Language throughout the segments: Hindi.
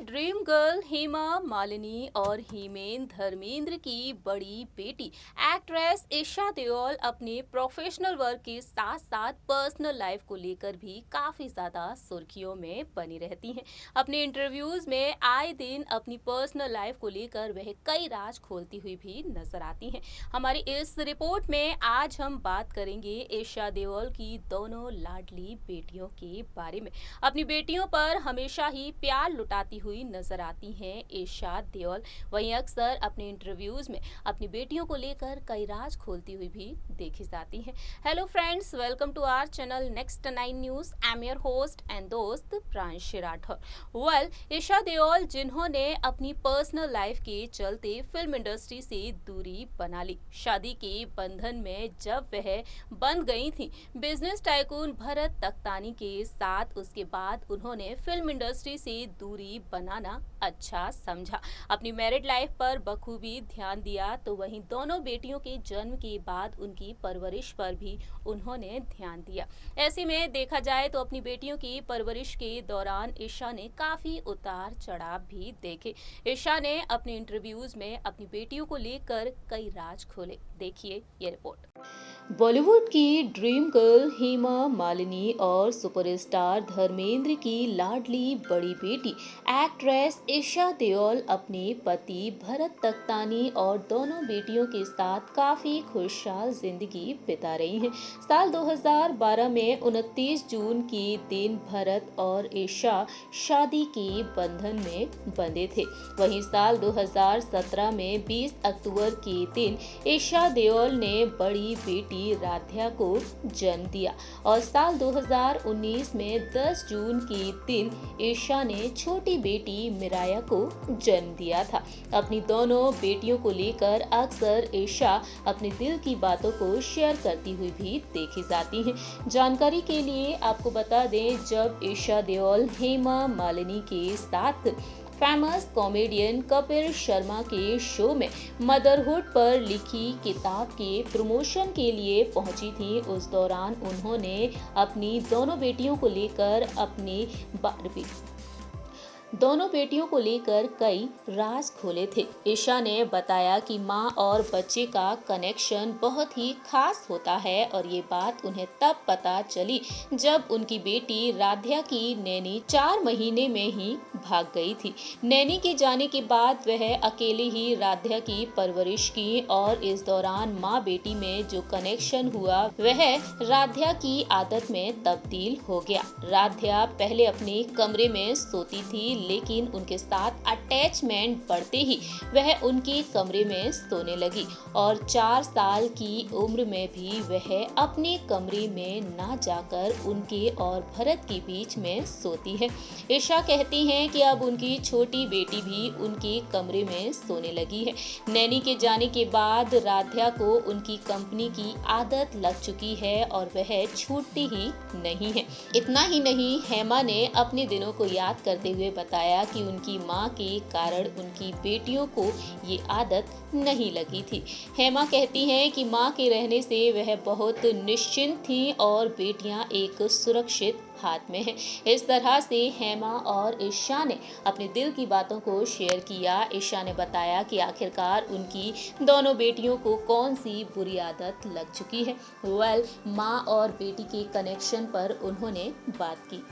ड्रीम गर्ल हेमा मालिनी और हिमेन धर्मेंद्र की बड़ी बेटी एक्ट्रेस ईशा देओल अपने प्रोफेशनल वर्क के साथ साथ पर्सनल लाइफ को लेकर भी काफी ज्यादा सुर्खियों में बनी रहती हैं। अपने इंटरव्यूज में आए दिन अपनी पर्सनल लाइफ को लेकर वह कई राज खोलती हुई भी नजर आती हैं। हमारी इस रिपोर्ट में आज हम बात करेंगे ईशा देओल की दोनों लाडली बेटियों के बारे में। अपनी बेटियों पर हमेशा ही प्यार लुटाती हुई नजर आती हैं ईशा देओल। वहीं अक्सर अपने इंटरव्यूज में अपनी बेटियों को लेकर कई राज खोलती हुई भी देखी जाती हैं। Hello friends, welcome to our channel next 9 news. I am your host and दोस्त प्रांशी राठौर। ईशा देओल जिन्होंने अपनी पर्सनल लाइफ के चलते फिल्म इंडस्ट्री से दूरी बना ली। शादी के बंधन में जब वह बंध गई थी बिजनेस टाइकून भरत तख्तानी के साथ, उसके बाद उन्होंने फिल्म इंडस्ट्री से दूरी बनाना अच्छा समझा। अपनी मैरिड लाइफ पर बखूबी ध्यान दिया तो वहीं दोनों बेटियों के जन्म के बाद उनकी परवरिश पर भी उन्होंने ध्यान दिया। ऐसे में देखा जाए तो अपनी बेटियों की परवरिश के दौरान ईशा ने काफी उतार चढ़ाव भी देखे। ईशा ने अपने इंटरव्यूज में अपनी बेटियों को लेकर कई राज खोले। देखिए ये रिपोर्ट। बॉलीवुड की ड्रीम गर्ल हेमा मालिनी और सुपरस्टार धर्मेंद्र की लाडली बड़ी बेटी एक्ट्रेस ईशा देओल अपने पति भरत तख्तानी और दोनों बेटियों के साथ काफी खुशहाल जिंदगी बिता रही हैं। साल 2012 में 29 जून के दिन भरत और ईशा शादी के बंधन में बंधे थे। वहीं साल 2017 में 20 अक्टूबर के दिन ईशा देओल ने बड़ी बेटी राध्या को जन्म दिया और साल 2019 में 10 जून के दिन ईशा ने छोटी बेटी मिराया को जन्म दिया था। अपनी दोनों बेटियों को लेकर अक्सर ईशा अपने दिल की बातों को शेयर करती हुई भी देखी जाती हैं। जानकारी के लिए आपको बता दें, जब ईशा देओल हेमा मालिनी के साथ फेमस कॉमेडियन कपिल शर्मा के शो में मदरहुड पर लिखी किताब के प्रमोशन के लिए पहुंची थी, उस दौरान उन्होंने अपनी दोनों बेटियों को लेकर कई राज खोले थे। ईशा ने बताया कि मां और बच्चे का कनेक्शन बहुत ही खास होता है और ये बात उन्हें तब पता चली जब उनकी बेटी राध्या की नैनी 4 महीने में ही भाग गई थी। नैनी के जाने के बाद वह अकेले ही राध्या की परवरिश की और इस दौरान माँ बेटी में जो कनेक्शन हुआ वह राध्या की आदत में तब्दील हो गया। राध्या पहले अपने कमरे में सोती थी, लेकिन उनके साथ अटैचमेंट बढ़ते ही वह उनके कमरे में सोने लगी और 4 साल की उम्र में भी वह अपने कमरे में ना जाकर उनके और भरत के बीच में सोती है। ईशा कहती हैं कि अब उनकी छोटी बेटी भी उनके कमरे में सोने लगी है। नैनी के जाने के बाद राध्या को उनकी कंपनी की आदत लग चुकी है और वह छूटती ही नहीं है। इतना ही नहीं, हेमा ने अपने दिनों को याद करते हुए बताया कि उनकी मां के कारण उनकी बेटियों को ये आदत नहीं लगी थी। हेमा कहती हैं कि मां के रहने से वह बहुत निश्चिंत थी और बेटियां एक सुरक्षित हाथ में है। इस तरह से हेमा और ईशा ने अपने दिल की बातों को शेयर किया। ईशा ने बताया कि आखिरकार उनकी दोनों बेटियों को कौन सी बुरी आदत लग चुकी है। माँ और बेटी के कनेक्शन पर उन्होंने बात की।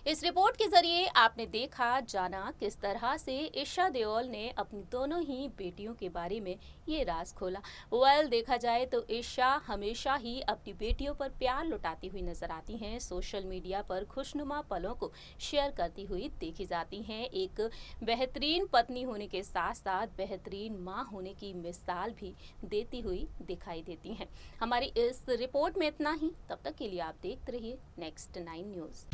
इस रिपोर्ट के जरिए आपने देखा जाना किस तरह से ईशा देओल ने अपनी दोनों ही बेटियों के बारे में ये राज खोला। देखा जाए तो ईशा हमेशा ही अपनी बेटियों पर प्यार लुटाती हुई नजर आती हैं। सोशल मीडिया पर खुशनुमा पलों को शेयर करती हुई देखी जाती हैं। एक बेहतरीन पत्नी होने के साथ साथ बेहतरीन माँ होने की मिसाल भी देती हुई दिखाई देती हैं। हमारी इस रिपोर्ट में इतना ही। तब तक के लिए आप देखते रहिए नेक्स्ट 9 न्यूज।